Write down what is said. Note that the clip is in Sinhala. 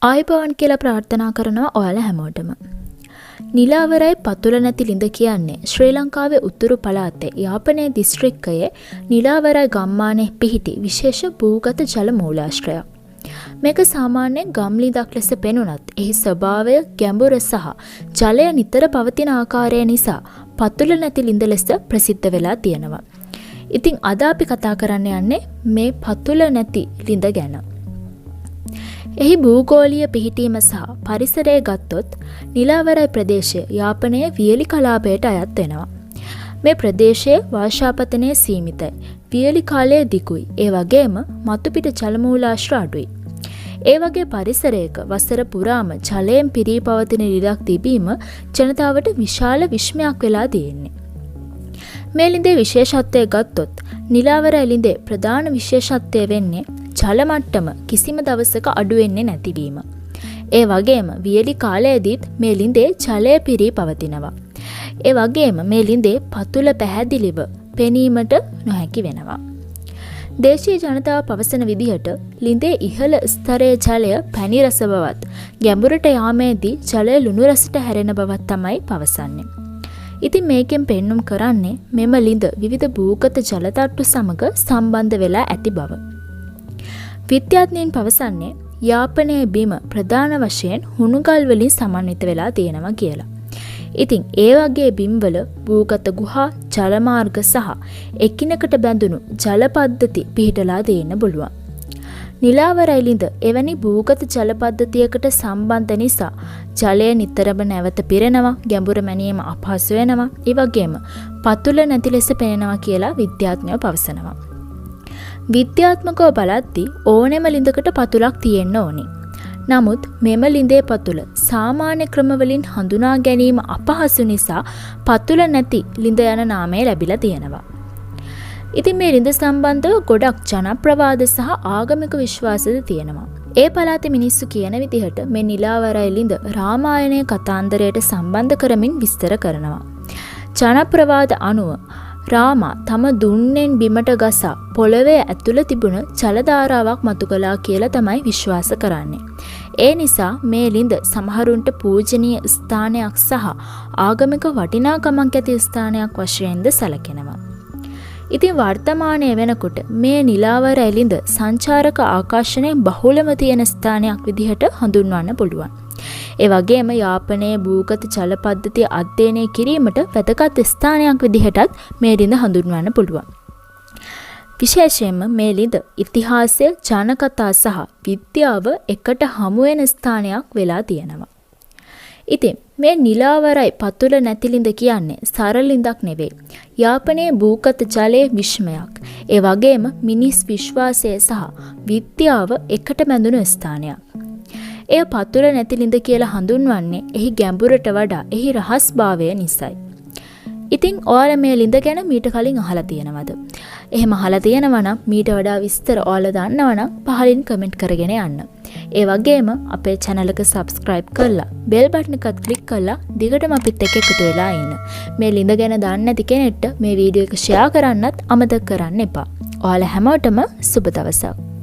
ආයුබෝවන් කියලා ප්‍රාර්ථනා කරනවා ඔයාලා හැමෝටම. නිලාවරයි පතුල නැති ලිඳ කියන්නේ ශ්‍රී ලංකාවේ උතුරු පළාතේ යාපනයේ දිස්ත්‍රික්කයේ නිලාවරයි ගම්මානයේ පිහිටි විශේෂ භූගත ජල මූලාශ්‍රයක්. මේක සාමාන්‍යයෙන් ගම් ලිඳක් ලෙස පෙනුනත් එහි ස්වභාවය ගැඹුර සහ ජලය නිතර පවතින ආකාරය නිසා පතුල නැති ලිඳ ලෙස ප්‍රසිද්ධ වෙලා තියෙනවා. ඉතින් අද අපි කතා කරන්න යන්නේ මේ පතුල නැති ලිඳ ගැන. එහි භූගෝලීය පිහිටීම සහ පරිසරය ගත්තොත් නිලාවරයි ප්‍රදේශය යාපනයේ වියලි කලාපයට අයත් වෙනවා. මේ ප්‍රදේශයේ වර්ෂාපතනය සීමිතයි. වියලි කාලය දිගුයි. ඒ වගේම මතුපිට ජල මූලාශ්‍ර අඩුයි. ඒ වගේ පරිසරයක වසර පුරාම ජලයෙන් පිරී පවතින ලිඳක් තිබීම ජනතාවට විශාල විස්මයක් වෙලා තියෙන්නේ. මේ ලිඳේ විශේෂත්වය ගත්තොත් නිලාවරයි ලිඳේ ප්‍රධාන විශේෂත්වය වෙන්නේ ජල මට්ටම කිසිම දවසක අඩු වෙන්නේ නැතිවීම. ඒ වගේම වියලි කාලයේදීත් මේ ලිඳේ ජලය පිරී පවතිනවා. ඒ වගේම මේ ලිඳේ පතුල පැහැදිලිව පෙනීමට නොහැකි වෙනවා. දේශීය ජනතාව පවසන විදිහට ලිඳේ ඉහළ ස්තරයේ ජලය පැණි රස බවත් ගැඹුරට යාමේදී ජලය ලුණු රසට හැරෙන බවත් තමයි පවසන්නේ. ඉතින් මේකෙන් පෙන්눔 කරන්නේ මෙම ලිඳ විවිධ භූගත ජල තට්ටු සමග සම්බන්ධ වෙලා ඇති බව. විද්‍යාඥයන් පවසන්නේ යාපනයේ බිම ප්‍රධාන වශයෙන් හුණුගල් වලින් සමන්විත වෙලා තියෙනවා කියලා. ඉතින් ඒ වගේ බිම්වල භූගත ගුහා, ජල මාර්ග සහ එකිනෙකට බැඳුණු ජල පද්ධති පිහිටලා තියෙන්න පුළුවන්. නිලාවරයි ලිඳ එවැනි භූගත ජල පද්ධතියකට සම්බන්ධ නිසා ජලය නිතරම නැවත පිරෙනවා, ගැඹුර මැනීම අපහසු වෙනවා, ඒ වගේම පතුල නැති ලෙස පෙනෙනවා කියලා විද්‍යාඥයෝ පවසනවා. විද්‍යාත්මකව බලද්දී ඕනෙම ලිඳකට පතුලක් තියෙන්න ඕනි. නමුත් මෙම ලිඳේ පතුල සාමාන්‍ය ක්‍රමවලින් හඳුනා ගැනීම අපහසු නිසා පතුල නැති ලිඳ යන නාමය ලැබිලා තියෙනවා. ඉතින් මේ ලිඳ සම්බන්ධව ගොඩක් ජනප්‍රවාද සහ ආගමික විශ්වාසද තියෙනවා. ඒ පළාතේ මිනිස්සු කියන විදිහට මේ නිලාවරයි ලිඳ රාමායනයේ කතාන්දරයට සම්බන්ධ කරමින් විස්තර කරනවා. ජනප්‍රවාද අනුව රාමා තම දුන්නෙන් බිමට ගසා පොළවේ ඇතුළ තිබුණ ජල ධාරාවක් මතු කළා කියලා තමයි විශ්වාස කරන්නේ. ඒ නිසා මේ ලිඳ සමහරුන්ට පූජනීය ස්ථානයක් සහ ආගමික වටිනාකමක් ඇති ස්ථානයක් වශයෙන්ද සැලකෙනවා. ඉතින් වර්තමානයේ වෙනකොට මේ නිලාවරයි ලිඳ සංචාරක ආකර්ෂණයෙන් බහුලම තියෙන ස්ථානයක් විදිහට හඳුන්වන්න පුළුවන්. ඒ වගේම යාපනයේ භූගත ජල පද්ධතිය අධ්‍යයනය කිරීමට වැදගත් ස්ථානයක් විදිහටත් මේ ලිඳ හඳුන්වන්න පුළුවන්. විශේෂයෙන්ම මේ ලිඳ ඉතිහාසය, ජනකතා සහ විද්‍යාව එකට හමු වෙන ස්ථානයක් වෙලා තියෙනවා. ඉතින් මේ නිලාවරයි පතුල නැති ලිඳ කියන්නේ සරල ලිඳක් නෙවෙයි. යාපනයේ භූගත ජලයේ විස්මයක්. ඒ වගේම මිනිස් විශ්වාසය සහ විද්‍යාව එකට බැඳුණු ස්ථානයක්. එය පතුල නැති ලිඳ කියලා හඳුන්වන්නේ එහි ගැඹුරට වඩා එහි රහස්භාවය නිසායි. ඉතින් ඔයාලා මේ ලිඳ ගැන මීට කලින් අහලා තියෙනවද? එහෙම අහලා තියෙනවා නම් මීට වඩා විස්තර ඔයාලා දන්නවා නම් පහලින් කමෙන්ට් කරගෙන යන්න. ඒ වගේම අපේ channel එක subscribe කරලා bell button එකත් click කරලා දිගටම අපිත් එක්ක එකතු වෙලා ඉන්න. මේ ලිඳ ගැන දන්නේ නැති කෙනෙක්ට මේ වීඩියෝ එක share කරන්නත් අමතක කරන්න එපා. ඔයාලා හැමෝටම සුබ දවසක්.